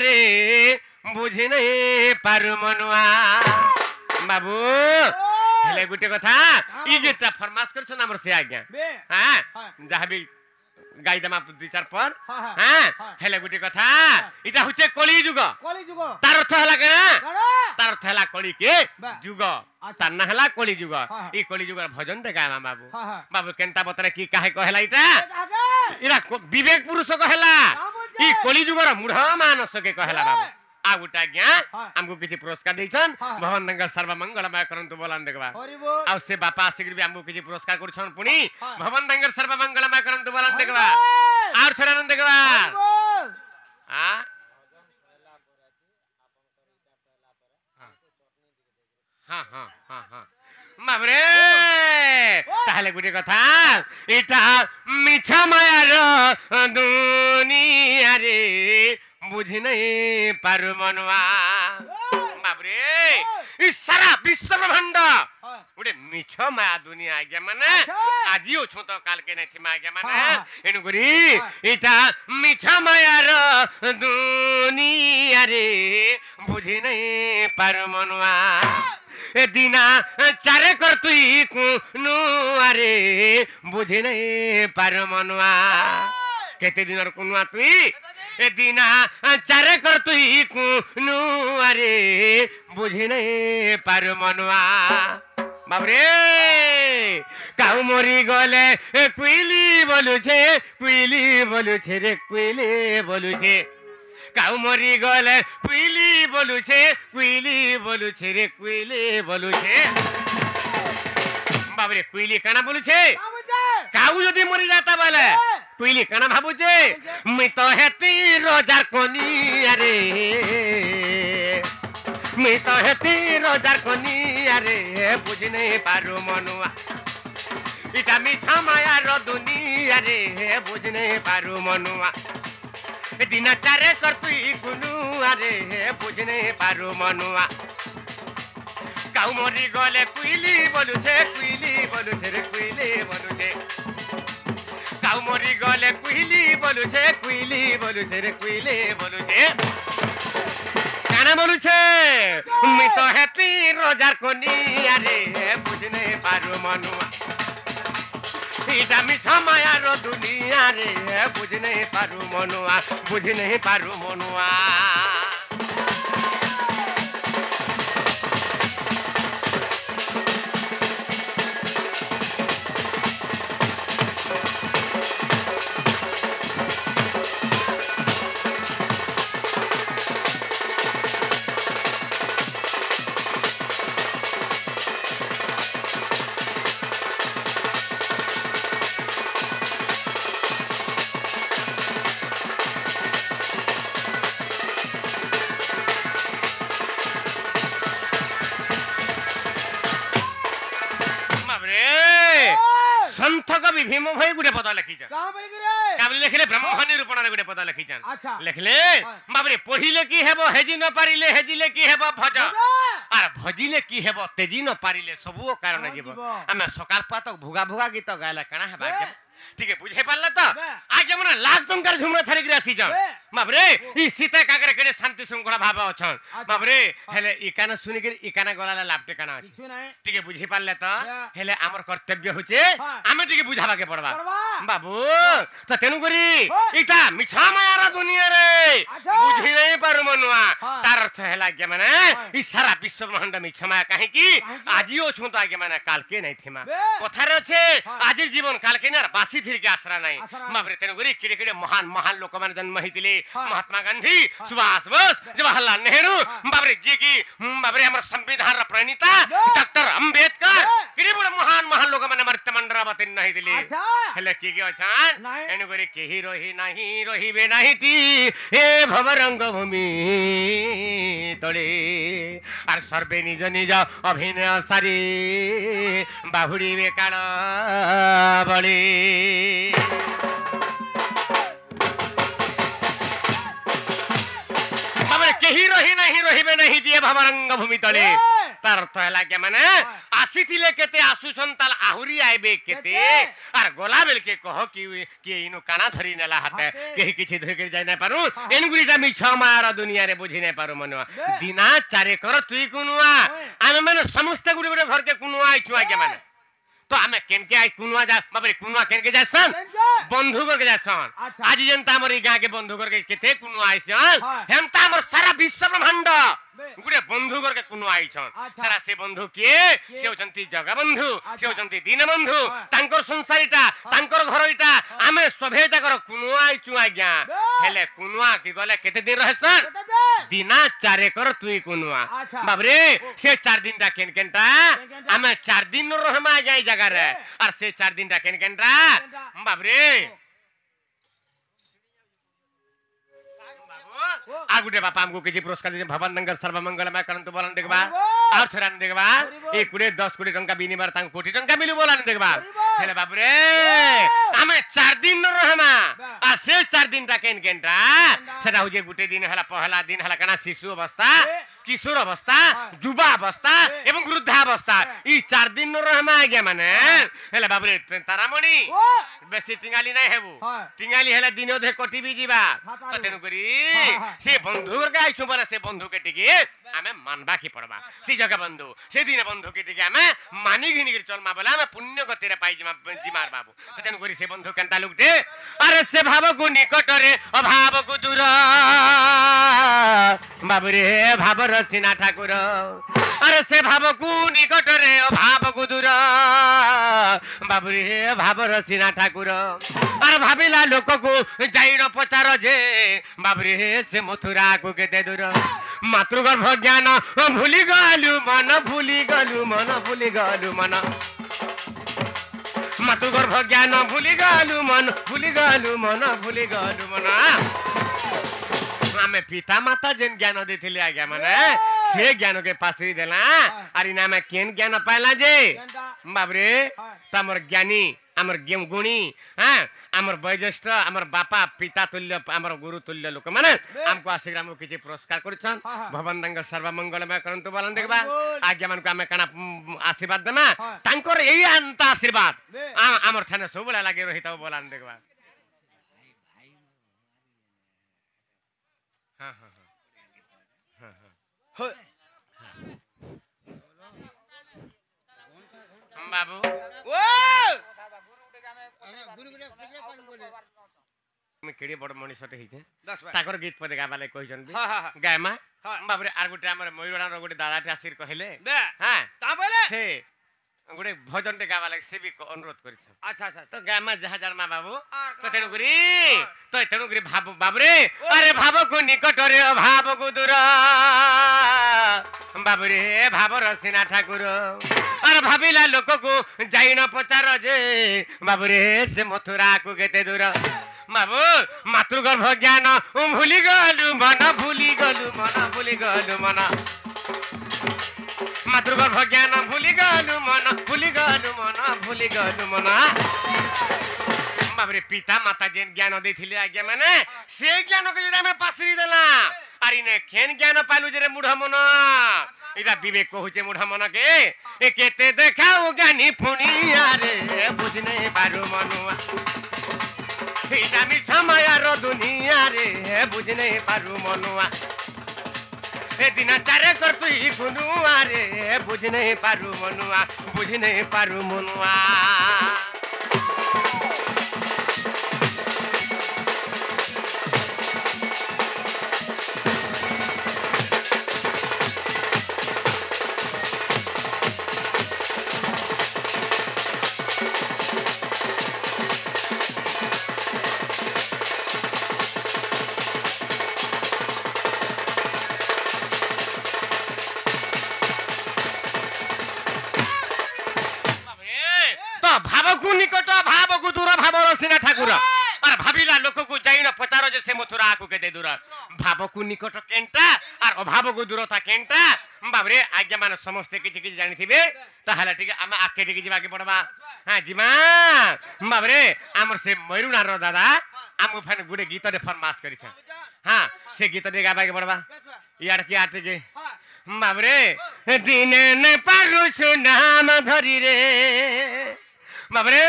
रे बुझी नहीं पारु मनुआ बाबू हेले गुटे कथा ई जेटा फरमास करछन हमर से आज्ञा हां जहा भी गाई दमा दु चार पर हां हेले गुटे कथा इटा होचे कली जुग तार अर्थ हला केना तार अर्थ हला कली के जुग तार ना हला कली जुग ई कली जुग भजन दे गावा बाबू बाबू केनता बतरे की काहे कहला इटा इरा विवेक पुरुष कहला ई कली जुगर मूढ़ मानस के कहला बाबू आ गुटा ज्ञा हमको किछि पुरस्कार दैछन भवन नगर सर्व मंगलमय करंतु बोलन देखबा आ से बापा शीघ्र भी हमको किछि पुरस्कार करछन पुनी भवन नगर सर्व मंगलमय करंतु बोलन देखबा आर थरान देखबा आ हां हां हां हां बाबरे ताहले गुटे कथा इटा मिछा मायार दुनिया रे बुझी नहीं पारु मनुआ बाबरे सारा विश्व ब्रह्मांड गोटे मिछ माया दुनिया आज्ञा माने आज अछु तो काल के नहीं थिमा आज्ञा माने एनु करी इटा मिछ मायार दुनिया रे बुझी नहीं पारु मनुआ ए दिना चारे कर तुई कुनु अरे बुझी नहीं पारु मनुआ केते दिनर कुनुआ तुई ए दिना चारे कर तुई कुनु अरे बुझी नहीं पारु मनुआ बाबरे काउ मरी गले कुइली बोलु छे रे कुइली बोलु छे काउ मरी गले कुइली बोलु छे रे कुइली बोलु छे बाबरे कुइली काना बोलु छे काउ जदी मरी जाता बोले कुइली काना भाबु छे मैं तो हेती रोजार कोनी अरे मैं तो हेती रोजार कोनी अरे बुझी नहीं पारु मनुआ इटा मिठा माया रो दुनिया रे बुझी नहीं पारु मनुआ दिना चारे कर तुई कुनु अरे बुझी नहीं पारु मनुआ काउ मरी गले कुइली बोलु छे रे कुइली बोलु छे काउ मरी गले कुइली बोलु छे रे कुइली बोलु छे काना बोलु छे मैं तो हेती रोजार कोनी अरे बुझी नहीं पारु मनुआ इटा मिछा माया रो दुनिया रे बुझी नहीं पारु मनुआ भीम भाई गुटे पता लिखिछन काबली लिखले ब्रह्म निरूपण रे गुटे पता लिखिछन लिखले बाबरे पढिले की हेबो हेजी न पारिले हेजिले की हेबो भज आर भजिले की हेबो तेजी न पारिले सबो कारण जीव हमें सकाल पातक भुगा भुगा गीत गायला काना हेबा ठीक है बुझे पारला तो आज मन लाख टंकार झुमरा छाड़ी के आसी जान बाबरे ई सीता कागरे केने शांति शृंखला भाव अछन बाबरे हेले ई काना सुनि के ई काना गलाला लाभते काना अछि ठीक है बुझे पारले तो हेले हमर कर्तव्य होचे आमे ठीक बुझाबा के पड़बा बाबू तो तेनु करी इटा मिछा मायार दुनिया रे बुझी नहीं पारु मनुआ तार अर्थ हेला के माने ई सारा विश्व ब्रह्मांड मिछा माया काहे की आजियो छु तो आगे माने काल के नहीं थिमा कथा रे छे आजिर जीवन काल के ना बासी थी के आसरा नहीं बाबरे तेनु करी किरे किरे महान महान लोक माने जन्म हितिले महात्मा गांधी सुभाष बोस जवाहरलाल नेहरू बाबरे जी की बाबरे हमर संविधान र प्रणेता डॉक्टर अंबेडकर किरे बड़ महान महान लोक माने मर्त्य मंडरावती नहीं दिले हेले की के अछन एनु करी केही रही नहीं रहिबे नहीं ती हे भवरंग भूमि तळे आर सर्वे निज निज अभिनय सारी बाहुड़ी बेकाळ बळी बाबरे केही रही नहीं रहिबे नहीं दिए भवरंग भूमि तळे तार अर्थ हैला के माने आ आसीथिले केते आसुछन ताल आहुरी आइबे केते आर गोला बेल के कह कि इनु काना धरी नेला हाते केही किछि धरि के जाय नै पारु एनगुरीटा मिछ मार दुनिया रे बुझि नै पारु मनवा दिना चारे कर तुई कुनुआ आमे माने समस्त गुडी गुडी घर के कुनुआ आइछु आगे माने तो आमे केनके आई कुनुआ जा बाबरे कुनुआ केनके जासन बंधु कर के जासन आज जनता हमर ई गां के बंधु कर के केते कुनुआ आइसन हेमता हमर सारा विश्व ब्रह्मांड गुडे बंधु कर के कुनुआ आइसन सारा से बंधु के से होचंती जग बंधु से होचंती दीन बंधु तांकर संसारीटा तांकर घरइटा आमे सभेता कर कुनुआ आइछु आज्ञा हेले कुनुआ की गले केते दिन रहसन दिना चारे कर तुई कुनुआ बाबरे से 4 दिन ता केन केनटा आमे 4 दिन रहमा जाई जगह रे और से 4 दिन ता केन केनटा बाबरे आगुटे बापा हमको किसी पुरस्कार दे भवन नंगर सर्वमंगलमय करंतु बोलन देखबा और छरान देखबा एक कुडे 10 कोटी टंका बिनिमय तांग कोटी टंका मिलु बोलन देखबा हेले बाप रे हमें 4 दिन रहमा आ से 4 दिन ता केन केनटा सेटा हो जे गुटे दिन हला पहला दिन हला कना शिशु अवस्था किशोर अवस्था युवा अवस्था एवं वृद्धावस्था ई 4 दिन रहमा आगे माने हेले बाप रे तारामणि बेसी टिंगाली नै हेबु टिंगाली हेले दिनो धे कोटी भी जीवा त तेनु करी से बंधु के आइछु बरा से बंधु के टिके हमें मानबा की पड़बा से जगह बंधु से दिन बंधु के टिके हमें मानी घिनी के चलमा बोला हमें पुण्य गति रे पाई जिमार बाबू त तेनु करी से बंधु केनता लुकते अरे से भाव को निकट रे अभाव को दूर बाबू रे भाव रसिना ठाकुर अरे से भाव को निकट रे अभाव को दूर बाबू रे भाव रसिना ठाकुर अरे भाबिला लोक को जाई न पचार जे बाबू रे से मथुरा को केते दूर मातृगर्भ ज्ञान भूली गलु मन भूली गलु मन भूली गलु मन मातृगर्भ ज्ञान भूली गलु मन भूली गलु मन भूली गलु मन आमे पिता माता जेन ज्ञान देथिले आज्ञा माने से ज्ञान के पासरी देला अरे ना में केन ज्ञान पाइला जे बाबरे तमर ज्ञानी हमर गुणी हां हमर वैज्येष्ठ हमर बापा पिता तुल्य हमर गुरु तुल्य लोक माने हमको आशीर्वाद हमको किछि पुरस्कार करछन भवन रंग सर्वमंगलमय करंतु बोलन देखबा आज्ञा मन को हमें कना आशीर्वाद देना तांकर एई अंत आशीर्वाद हमर थाने सब बला लागे रहिता बोलन देखबा हां हां हां बाबू ओ मैं केडी बड़ मनीषटे हिचे ताकर गीत पदे गाबाले कहिजन बे गायमा बाबरे आर गुटे हमर मयूरान रो गुटे दादाटे आसीर कहले हां ता बोले से गुटे भजन ते गाबाले से भी अनुरोध करिछ अच्छा अच्छा तो गायमा जहा जरमा बाबू तो तेनु करी भाव बाबरे अरे भाव को निकट रे अभाव को दूर बाबरे भाव रसिना ठाकुर अरे भाबिला लोक को जाई न पचार जे बाबरे से मथुरा को केते दूर बाबू मातृगर्भ ज्ञान भूली गलु मन भूली गलु मन भूली गलु मन मातृगर्भ ज्ञान भूली गलु मन भूली गलु मन भूली गलु मन बाबरे पिता माता जेन ज्ञान देथिले आज्ञा माने से ज्ञान को जे में पासरी देला अरे ने केन ज्ञान पालु जे मुढ मन इदा विवेक कहूचे मुढ मन के ए केते देखाऊ ज्ञानी पुनिया रे बुझ नहीं पारु मनुआ इदा मी समय रो दुनिया रे बुझ नहीं पारु मनुआ ए दिना चारे कर तुई गुनुआ रे बुझ नहीं पारु मनुआ बुझ नहीं पारु मनुआ निकट भाव को दूर भाव रसिना ठाकुर और भाबिला लोक को जाई न पचार जे से मथुरा को केते दूर भाव को निकट केनटा और अभाव को दूरता केनटा बाबरे आज्ञा मान समस्त किछि किछि जानि थिबे ताहला ठीक हम आके ठीक जिबा के पड़बा हां जिमा बाबरे हमर से मयूरनार रो दादा हम फन गुडे गीत दे फरमाश करिछ हां से गीत दे गाबा के पड़बा यार की आटे के बाबरे दिने ने पारुछु नाम धरी रे बाबरे